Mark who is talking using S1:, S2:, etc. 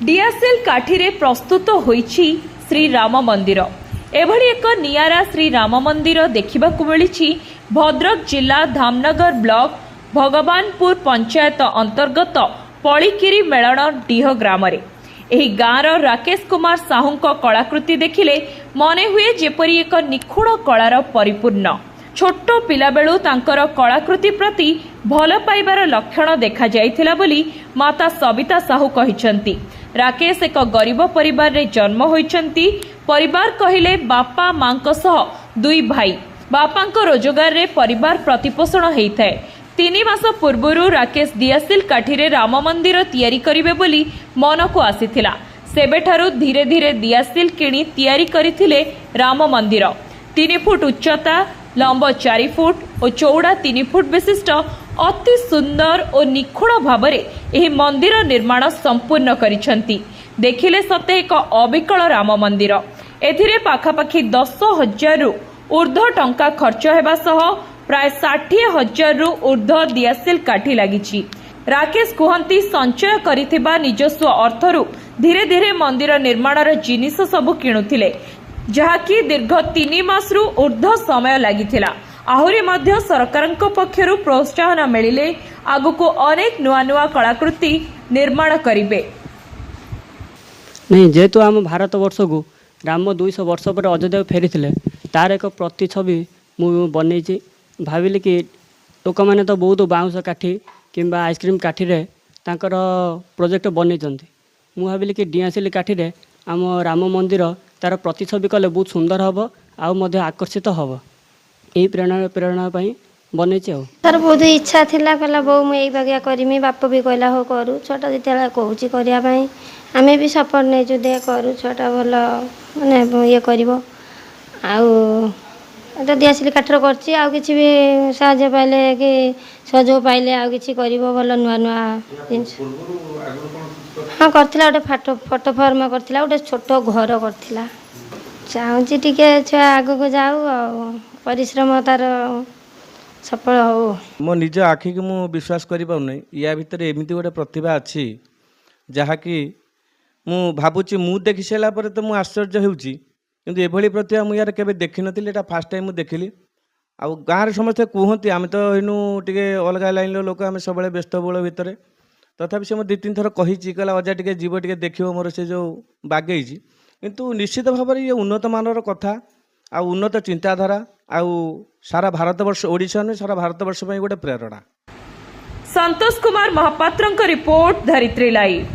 S1: डियासेल काठीरे प्रस्तुत होईछि श्री राम मंदिर। एभली एक नियारा श्री राम मंदिर देखिबाकु मिलिछि भद्रक जिला धामनगर ब्लॉक भगवानपुर पंचायत अंतर्गत पलिकिरी मेलण डीह ग्राम रे। एही गाँर राकेश कुमार साहूंक कलाकृति देखिले मने हुए जेपरी एक निखुण कलार परिपूर्ण। छोट पिला बेलू तांकर कलाकृति प्रति भल पाइबार लक्षण देखा जाइथिला बोली माता सविता साहू कहिसंती। राकेश एक गरीब परिवार रे जन्म होइचंती। परिवार कहिले बापा मांक सह दुई भाई। बापांक रोजगार रे परिवार प्रतिपोषण हेइथाय। 3 मास पूर्वरु राकेश दियासिल काठीरे राम मंदिर तैयारी करिवे बोली मन को आसीथिला। सेबेठारु धीरे धीरे दियासिल किणी तैयारी करिथिले राम मंदिर। 3 फुट उच्चता, लंब 4 फुट और चौड़ा 3 फुट विशिष्ट अति सुंदर और निखुण भावरे एही मंदिर निर्माण संपूर्ण करिसंती। देखिले सते एक अविकल राम मंदिर। एथिरे पाखापाखि 10,000 रु ऊर्ध्व टंका खर्च हेबा सह प्राय 60,000 रु ऊर्ध्व दियासिल काठी लागिछि। राकेश कुहंती संचय करिथिबा निजस्व अर्थरु धीरे धीरे मंदिर निर्माणर जिनिस सबु किणुथिले, जहाँकि दीर्घ 3 मास रु ऊर्ध्व समय लागिथिला। आहुरी मध्य सरकारक पक्षरु प्रोत्साहन मिलिले आगुको अनेक नुआ नुआ कलाकृति निर्माण करिवे।
S2: नहीं जेहेतु आम भारत वर्ष को राम 200 वर्ष पर अयोध्या फेरी तार एक प्रतिछवि मु बनई भाविली कि लोक मैंने तो बहुत बाउंस काठी किंबा आइसक्रीम काठी रे तांकर प्रोजेक्ट बनई। मु भाविली कि डियासिल काठी रे आम राम मंदिर तार प्रतिछवि कले बहुत सुंदर हम आउ आकर्षित हम। यही प्रेरणा बनई
S3: सर बहुत इच्छा थिला कहला बो मु एई बागिया करमी। बाप भी कहला हो करू। छोटा जितेला कहूची करिया पई आमे भी सपोर्ट नै जो दे करू। छोटा भल माने ये करबो आउ तो दियासिल काठर करछि। आउ किछि भी साहाय्य पाइले कि सहयोग पाइले आउ किछि करबो भल नुआ नुआ जिंस। हां करथिला ओटे फोटो फॉर्म करथिला ओटे छोट घर करथिला। चाहूची टिके छुआ आगो को जाऊ आ परिश्रम तार सफल हो।
S4: मो निज आखि कि मु विश्वास करि पाउ नै या भितर एमिति गोटे प्रतिभा अछि जहाँकि मु भाबुची मु देखि सेला पर तो मु आश्चर्य हेउची, किंतु एभली प्रतिभा मु यार केबे देखि नथिले। एटा फर्स्ट टाइम मु देखिली। आ गाँव समस्त कहती आम तो इनु टिके अलग लाइन लोक आम सब व्यस्त बहुल भितर तथापि से 2-3 थर कही कहला अजा टिके जीव टिके देखियो मोर से जो बागेई। किंतु निश्चित भाव में ये उन्नत मानर कथा आ उन्नत चिंताधारा आउ सारा भारतवर्ष ओडिशा ने सारा भारतवर्ष गोटे प्रेरणा।
S1: संतोष कुमार महापात्र रिपोर्ट, धरित्री लाइव।